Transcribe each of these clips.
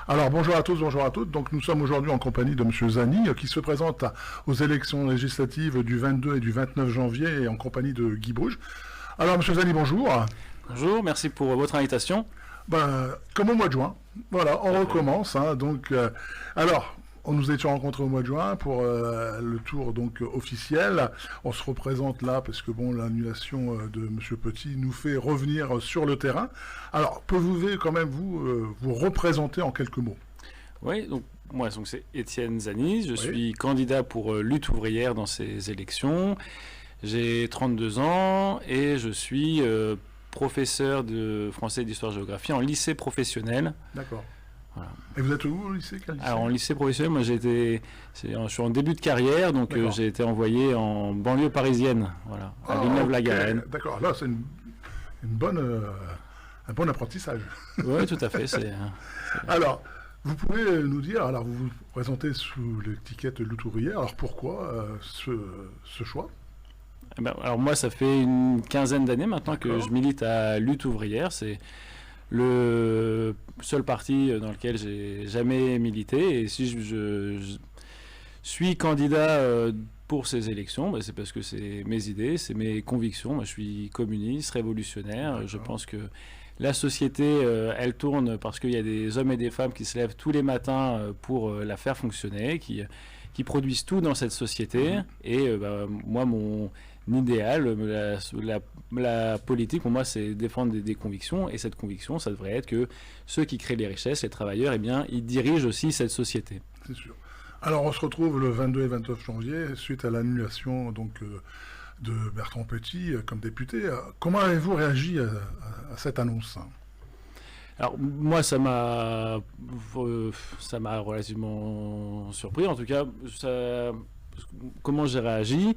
Alors bonjour à tous, bonjour à toutes. Donc nous sommes aujourd'hui en compagnie de Monsieur Zani qui se présente aux élections législatives du 22 et du 29 janvier et en compagnie de Guy Bruges. Alors Monsieur Zani, bonjour. Bonjour, merci pour votre invitation. Comme au mois de juin. Voilà, on recommence. Alors, nous étions rencontrés au mois de juin pour le tour donc officiel. On se représente là parce que l'annulation de Monsieur Petit nous fait revenir sur le terrain. Alors, pouvez-vous quand même vous représenter en quelques mots? Oui, donc moi c'est Étienne Zani, je suis candidat pour Lutte ouvrière dans ces élections. J'ai 32 ans et je suis professeur de français et d'histoire-géographie en lycée professionnel. D'accord. Voilà. Et vous êtes où au lycée? Quel lycée? Alors en lycée professionnel, moi je suis en début de carrière, donc j'ai été envoyé en banlieue parisienne, voilà, à Villeneuve-la-Garenne. D'accord, là c'est un bon apprentissage. Oui, tout à fait. Alors, vous pouvez nous dire, alors vous vous présentez sous l'étiquette Lutte ouvrière, alors pourquoi ce choix? Alors moi, ça fait une quinzaine d'années maintenant que je milite à Lutte ouvrière. C'est le seul parti dans lequel j'ai jamais milité. Et si je suis candidat pour ces élections, c'est parce que c'est mes idées, c'est mes convictions. Moi, je suis communiste, révolutionnaire. Je pense que la société, elle tourne parce qu'il y a des hommes et des femmes qui se lèvent tous les matins pour la faire fonctionner, qui produisent tout dans cette société. Et moi, mon idéal, la politique, pour moi, c'est défendre des convictions. Et cette conviction, ça devrait être que ceux qui créent les richesses, les travailleurs, ils dirigent aussi cette société. C'est sûr. Alors, on se retrouve le 22 et 29 janvier, suite à l'annulation de Bertrand Petit comme député. Comment avez-vous réagi à cette annonce? Alors moi, ça m'a relativement surpris. En tout cas, comment j'ai réagi?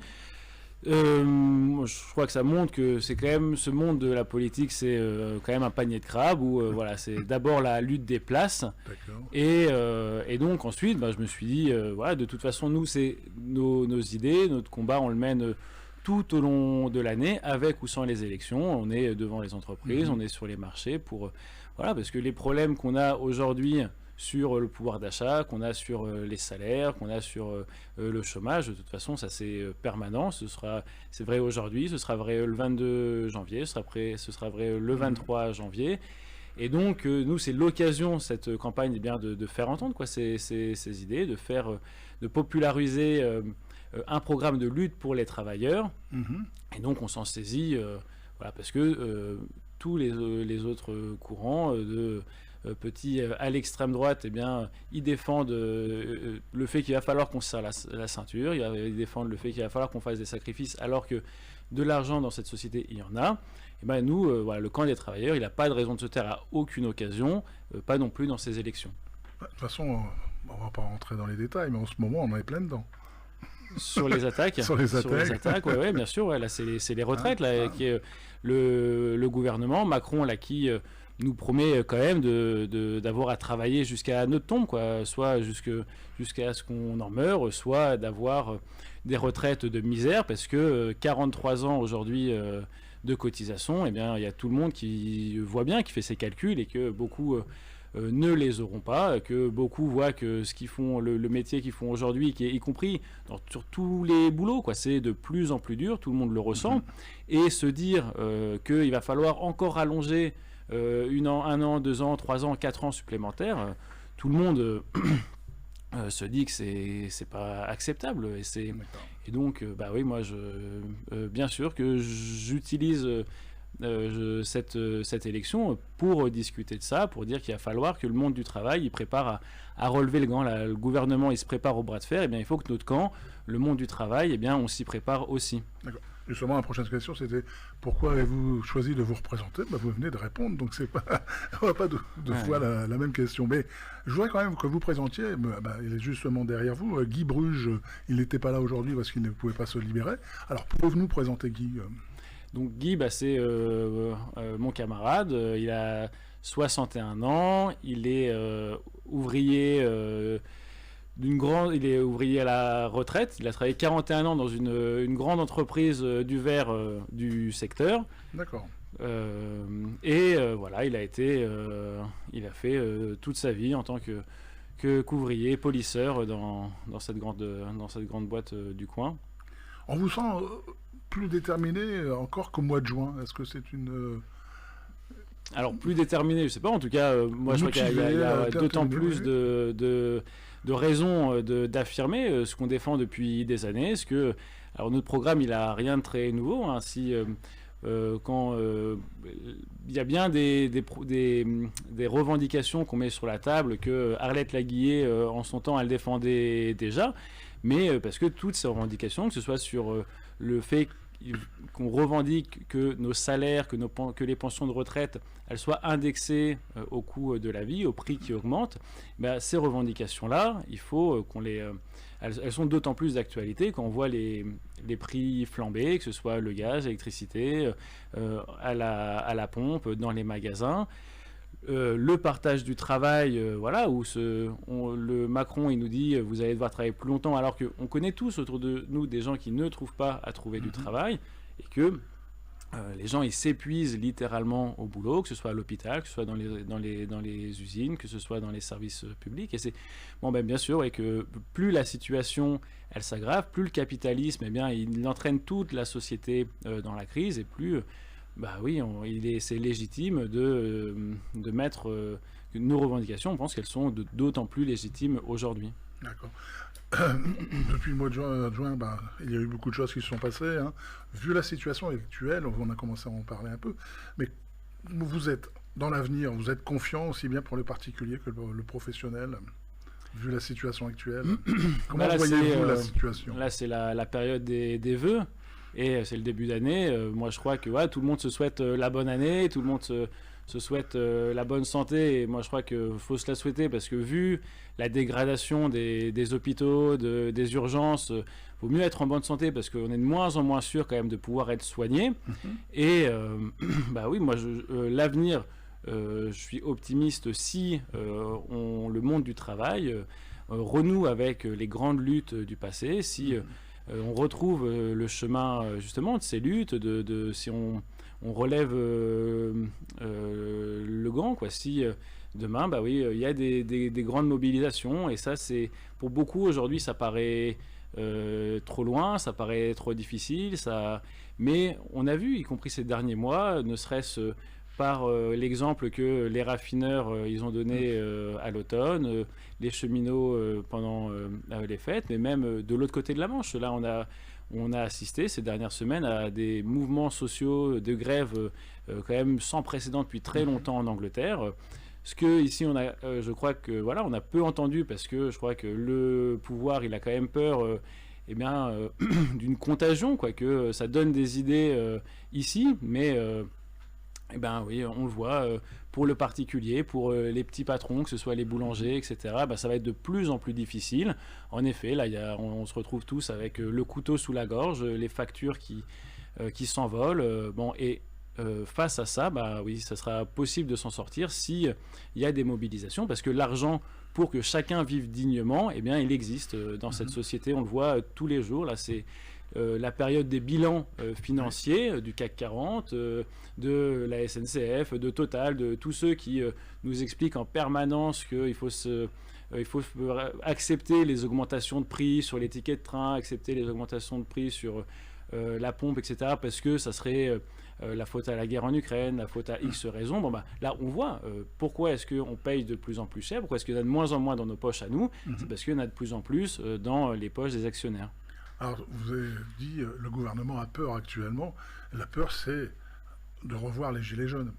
Je crois que ça montre que c'est quand même ce monde de la politique, c'est quand même un panier de crabes où c'est d'abord la lutte des places et donc ensuite je me suis dit de toute façon nous c'est nos idées, notre combat on le mène tout au long de l'année avec ou sans les élections. On est devant les entreprises, on est sur les marchés parce que les problèmes qu'on a aujourd'hui sur le pouvoir d'achat, qu'on a sur les salaires, qu'on a sur le chômage. De toute façon, ça c'est permanent. C'est vrai aujourd'hui, ce sera vrai le 22 janvier, ce sera vrai le 23 janvier. Et donc, nous, c'est l'occasion, cette campagne, de faire entendre ces idées, de populariser un programme de lutte pour les travailleurs. Et donc, on s'en saisit, parce que tous les autres courants petits à l'extrême droite, ils défendent le fait qu'il va falloir qu'on se serre la ceinture, ils défendent le fait qu'il va falloir qu'on fasse des sacrifices, alors que de l'argent dans cette société, il y en a. Et nous, le camp des travailleurs, il n'a pas de raison de se taire à aucune occasion, pas non plus dans ces élections. De toute façon, on ne va pas rentrer dans les détails, mais en ce moment, on en est plein dedans. Sur les attaques. Sur les attaques, oui, bien sûr. Là, c'est les retraites, qui est le gouvernement Macron, là, qui nous promet quand même d'avoir à travailler jusqu'à notre tombe, soit jusqu'à ce qu'on en meure, soit d'avoir des retraites de misère, parce que 43 ans aujourd'hui de cotisation, il y a tout le monde qui voit bien, qui fait ses calculs, et que beaucoup ne les auront pas, que beaucoup voient que ce qu'ils font, le métier qu'ils font aujourd'hui, qui est y compris sur tous les boulots, c'est de plus en plus dur, tout le monde le ressent, et se dire qu'il va falloir encore allonger 1 an, 2 ans, 3 ans, 4 ans supplémentaires, tout le monde se dit que c'est pas acceptable. Et donc, moi, bien sûr que j'utilise cette élection pour discuter de ça, pour dire qu'il va falloir que le monde du travail il prépare à relever le gant. Le gouvernement il se prépare au bras de fer, il faut que notre camp, le monde du travail, on s'y prépare aussi. D'accord. Justement, la prochaine question, c'était pourquoi avez-vous choisi de vous représenter? Vous venez de répondre, donc on va pas deux fois la même question. Mais je voudrais quand même que vous présentiez, il est justement derrière vous, Guy Bruges, il n'était pas là aujourd'hui parce qu'il ne pouvait pas se libérer. Alors, pouvez-vous nous présenter Guy? Donc Guy, c'est mon camarade, il a 61 ans, il est ouvrier il est ouvrier à la retraite, il a travaillé 41 ans dans une grande entreprise du verre du secteur. D'accord. Voilà, il a fait toute sa vie en tant que qu'ouvrier, polisseur dans cette grande boîte du coin. On vous sent plus déterminé encore qu'au mois de juin. Est-ce que c'est une... Alors, plus déterminé, je sais pas. En tout cas, moi, je crois qu'il y a d'autant plus de raisons d'affirmer ce qu'on défend depuis des années. Alors, notre programme, il a rien de très nouveau. Hein. Quand il y a bien des revendications qu'on met sur la table, que Arlette Laguiller, en son temps, elle défendait déjà, mais parce que toutes ces revendications, que ce soit sur le fait qu'on revendique que nos salaires, que les pensions de retraite, elles soient indexées au coût de la vie, au prix qui augmente, ces revendications-là, il faut elles sont d'autant plus d'actualité quand on voit les prix flamber, que ce soit le gaz, l'électricité, à la pompe, dans les magasins. Le partage du travail, voilà, où le Macron, il nous dit vous allez devoir travailler plus longtemps, alors qu'on connaît tous autour de nous des gens qui ne trouvent pas à trouver du travail, et que les gens ils s'épuisent littéralement au boulot, que ce soit à l'hôpital, que ce soit dans les usines, que ce soit dans les services publics. Et c'est bien sûr, et que plus la situation elle s'aggrave, plus le capitalisme il entraîne toute la société dans la crise, et plus c'est légitime de mettre nos revendications. On pense qu'elles sont d'autant plus légitimes aujourd'hui. D'accord. Depuis le mois de juin, il y a eu beaucoup de choses qui se sont passées. Hein. Vu la situation actuelle, on a commencé à en parler un peu, mais vous êtes dans l'avenir, vous êtes confiant aussi bien pour le particulier que le professionnel, vu la situation actuelle. Comment voyez-vous la situation? Là, c'est la période des vœux. Et c'est le début d'année. Moi, je crois que tout le monde se souhaite la bonne année, tout le monde se souhaite la bonne santé. Et moi, je crois qu'il faut se la souhaiter parce que vu la dégradation des hôpitaux, des urgences, vaut mieux être en bonne santé parce qu'on est de moins en moins sûr quand même de pouvoir être soigné. Et oui, moi, l'avenir, je suis optimiste si le monde du travail renoue avec les grandes luttes du passé, si on retrouve le chemin justement de ces luttes, si on relève le gant, quoi. Si demain, il y a des grandes mobilisations, et ça, c'est pour beaucoup aujourd'hui, ça paraît trop loin, ça paraît trop difficile, mais on a vu, y compris ces derniers mois, ne serait-ce par l'exemple que les raffineurs ils ont donné à l'automne, les cheminots pendant les fêtes, mais même de l'autre côté de la Manche. Là, on a assisté ces dernières semaines à des mouvements sociaux de grève quand même sans précédent depuis très longtemps en Angleterre. Ce que ici, je crois que on a peu entendu parce que je crois que le pouvoir, il a quand même peur. D'une contagion, quoi, que ça donne des idées ici, mais oui, on le voit pour le particulier, pour les petits patrons, que ce soit les boulangers, etc. Ça va être de plus en plus difficile. En effet, là, on se retrouve tous avec le couteau sous la gorge, les factures qui s'envolent. Face à ça, oui, ça sera possible de s'en sortir si il y a des mobilisations, parce que l'argent pour que chacun vive dignement, il existe dans cette société. On le voit tous les jours. Là, c'est la période des bilans financiers du CAC 40, de la SNCF, de Total, de tous ceux qui nous expliquent en permanence qu'il faut accepter les augmentations de prix sur les tickets de train, accepter les augmentations de prix sur la pompe, etc., parce que ça serait la faute à la guerre en Ukraine, la faute à X raisons. Là, on voit pourquoi est-ce qu'on paye de plus en plus cher, pourquoi est-ce qu'il y en a de moins en moins dans nos poches à nous. C'est parce qu'il y en a de plus en plus dans les poches des actionnaires. Alors, vous avez dit, le gouvernement a peur actuellement. La peur, c'est de revoir les gilets jaunes.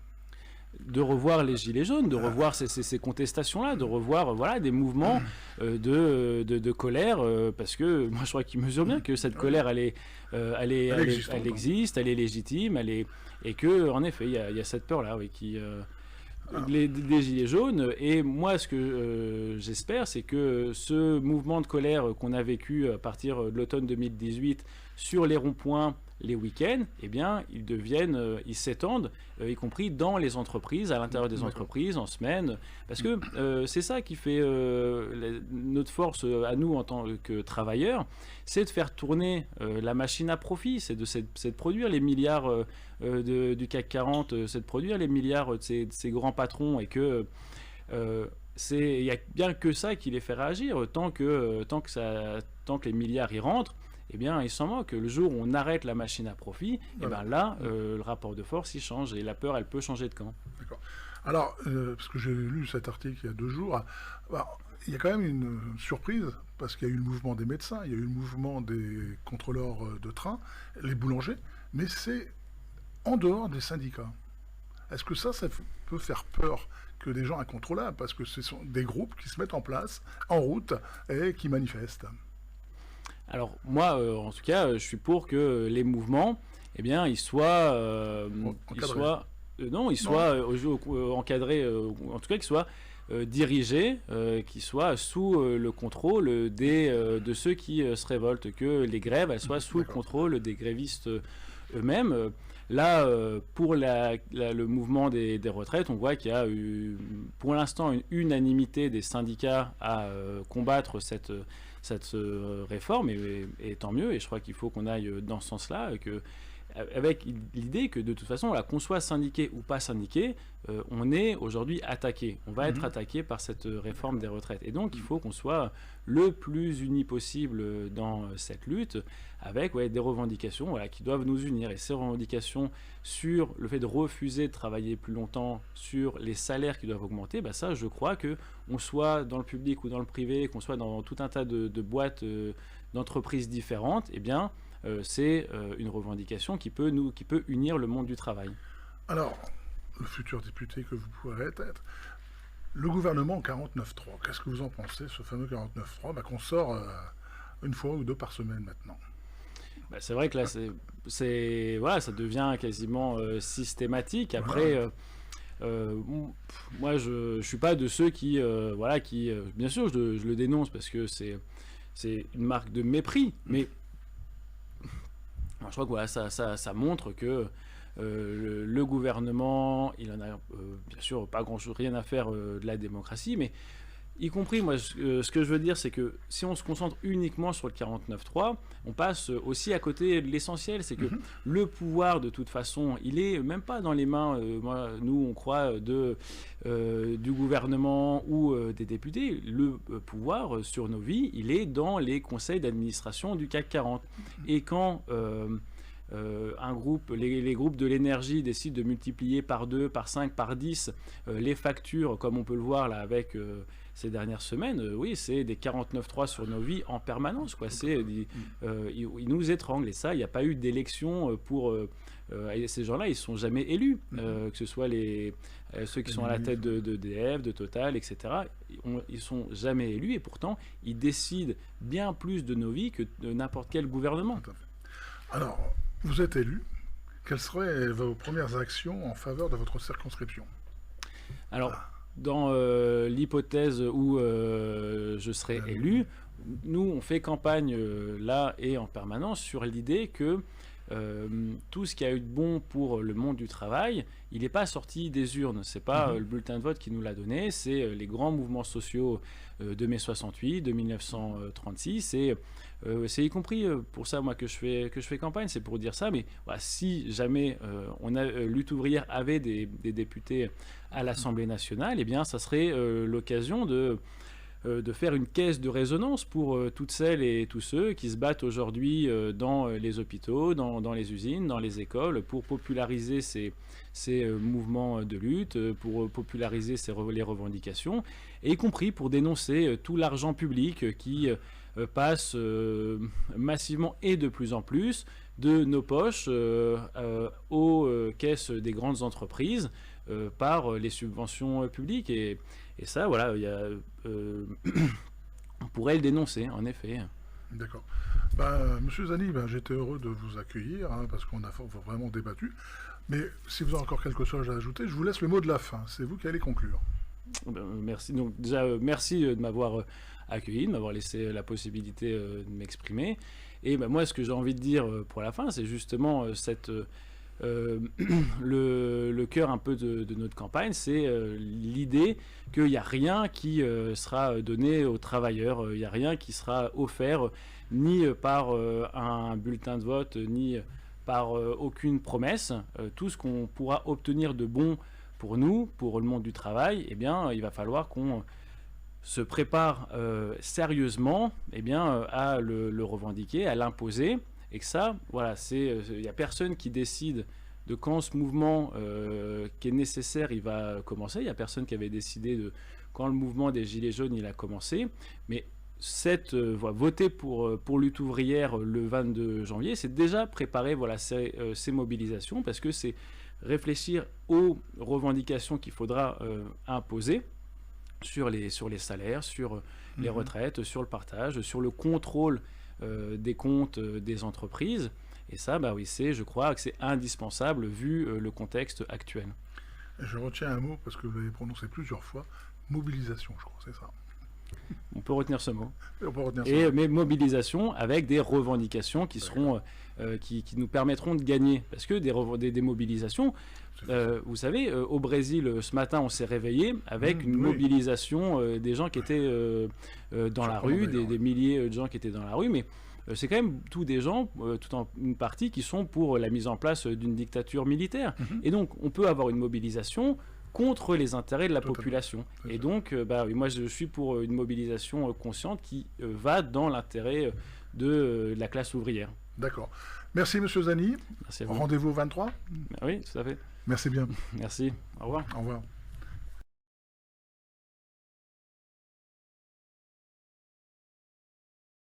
De revoir les gilets jaunes, de revoir ces contestations-là, de revoir des mouvements de colère, parce que moi je crois qu'ils mesurent bien que cette colère, elle existe, elle est légitime, et que en effet il y a cette peur-là, oui, des gilets jaunes. Et moi, ce que j'espère, c'est que ce mouvement de colère qu'on a vécu à partir de l'automne 2018 sur les ronds-points, les week-ends, eh bien, ils s'étendent, y compris dans les entreprises, à l'intérieur des entreprises, en semaine, parce que c'est ça qui fait notre force à nous en tant que travailleurs, c'est de faire tourner la machine à profit, c'est de produire les milliards du CAC 40, c'est de produire les milliards de ces grands patrons, et que il n'y a bien que ça qui les fait réagir. Tant que les milliards y rentrent, eh bien, ils s'en moquent. Le jour où on arrête la machine à profit, eh ben là, le rapport de force, il change, et la peur, elle peut changer de camp. D'accord. Alors, parce que j'ai lu cet article il y a 2 jours, il y a quand même une surprise, parce qu'il y a eu le mouvement des médecins, il y a eu le mouvement des contrôleurs de train, les boulangers, mais c'est en dehors des syndicats. Est-ce que ça peut faire peur que des gens incontrôlables, parce que ce sont des groupes qui se mettent en place, en route, et qui manifestent? Alors moi, en tout cas, je suis pour que les mouvements, eh bien, ils soient encadrés, en tout cas qu'ils soient dirigés, qu'ils soient sous le contrôle de ceux qui se révoltent, que les grèves, elles soient sous le contrôle des grévistes eux-mêmes. Là, pour le mouvement des retraites, on voit qu'il y a eu, pour l'instant, une unanimité des syndicats à combattre cette réforme, et tant mieux, et je crois qu'il faut qu'on aille dans ce sens-là, avec l'idée que de toute façon, là, qu'on soit syndiqué ou pas syndiqué, on est aujourd'hui attaqué. On va être attaqué par cette réforme des retraites. Et donc, il faut qu'on soit le plus unis possible dans cette lutte, avec des revendications qui doivent nous unir. Et ces revendications sur le fait de refuser de travailler plus longtemps, sur les salaires qui doivent augmenter, ça, je crois qu'on soit dans le public ou dans le privé, qu'on soit dans tout un tas de boîtes, d'entreprises différentes, eh bien, c'est une revendication qui peut unir le monde du travail. Alors, le futur député que vous pourrez être, le gouvernement 49.3, qu'est-ce que vous en pensez, ce fameux 49.3 qu'on sort une fois ou 2 par semaine maintenant? C'est vrai que là, ça devient quasiment systématique. Après, moi, je suis pas de ceux qui bien sûr, je le dénonce, parce que c'est une marque de mépris, mais je crois que ça montre que le gouvernement, il en a bien sûr pas grand-chose, rien à faire de la démocratie, mais y compris, moi, ce que je veux dire, c'est que si on se concentre uniquement sur le 49.3, on passe aussi à côté de l'essentiel. C'est que le pouvoir, de toute façon, il est même pas dans les mains, nous, on croit, du gouvernement ou des députés. Le pouvoir sur nos vies, il est dans les conseils d'administration du CAC 40. Et quand les groupes de l'énergie décident de multiplier par 2, par 5, par 10 les factures, comme on peut le voir là avec ces dernières semaines, oui, c'est des 49.3 sur nos vies en permanence, quoi. Ils nous étranglent, et ça, il n'y a pas eu d'élection pour ces gens-là, ils ne sont jamais élus, que ce soit ceux qui sont à la tête d'EDF, de Total, etc. Ils ne sont jamais élus, et pourtant, ils décident bien plus de nos vies que de n'importe quel gouvernement. Alors, vous êtes élu. Quelles seraient vos premières actions en faveur de votre circonscription? Alors, dans l'hypothèse où je serai élu, nous, on fait campagne là et en permanence sur l'idée que tout ce qui a eu de bon pour le monde du travail, il n'est pas sorti des urnes. C'est pas le bulletin de vote qui nous l'a donné, c'est les grands mouvements sociaux de mai 68, de 1936, et c'est y compris pour ça, moi, que je fais campagne, c'est pour dire ça. Mais si jamais Lutte ouvrière avait des députés à l'Assemblée nationale, eh bien, ça serait l'occasion de faire une caisse de résonance pour toutes celles et tous ceux qui se battent aujourd'hui dans les hôpitaux, dans les usines, dans les écoles, pour populariser ces mouvements de lutte, pour populariser les revendications, et y compris pour dénoncer tout l'argent public qui passe massivement et de plus en plus de nos poches aux caisses des grandes entreprises par les subventions publiques. Et ça, voilà, on pourrait le dénoncer, en effet. D'accord. Monsieur Zani, j'étais heureux de vous accueillir, parce qu'on a vraiment débattu. Mais si vous avez encore quelque chose à ajouter, je vous laisse le mot de la fin. C'est vous qui allez conclure. Merci. Donc déjà, merci de m'avoir accueilli, de m'avoir laissé la possibilité de m'exprimer. Et moi, ce que j'ai envie de dire pour la fin, c'est justement le cœur un peu de notre campagne, c'est l'idée qu'il n'y a rien qui sera donné aux travailleurs, il n'y a rien qui sera offert ni par un bulletin de vote, ni par aucune promesse. Tout ce qu'on pourra obtenir de bon pour nous, pour le monde du travail, eh bien, il va falloir qu'on se prépare sérieusement à le revendiquer, à l'imposer. Et que ça, voilà, il n'y a personne qui décide de quand ce mouvement qui est nécessaire, il va commencer. Il n'y a personne qui avait décidé de quand le mouvement des Gilets jaunes, il a commencé. Mais voter pour lutte ouvrière le 22 janvier, c'est déjà préparer ces mobilisations, parce que c'est réfléchir aux revendications qu'il faudra imposer sur les salaires, sur les retraites, sur le partage, sur le contrôle des comptes des entreprises. Et ça, je crois que c'est indispensable vu le contexte actuel. Je retiens un mot parce que vous l'avez prononcé plusieurs fois, mobilisation, je crois, c'est ça. On peut retenir ce mot. Mais mobilisation avec des revendications qui seront, qui nous permettront de gagner. Parce que des mobilisations, vous savez, au Brésil, ce matin, on s'est réveillé avec une mobilisation des gens qui étaient dans la rue, des milliers de gens qui étaient dans la rue, mais c'est quand même tous des gens, une partie qui sont pour la mise en place d'une dictature militaire. Et donc, on peut avoir une mobilisation contre les intérêts de la population. Et donc, moi, je suis pour une mobilisation consciente qui va dans l'intérêt de la classe ouvrière. D'accord. Merci, M. Zani. Merci à vous. Rendez-vous au 23 ? Oui, tout à fait. Merci bien. Merci. Au revoir. Au revoir.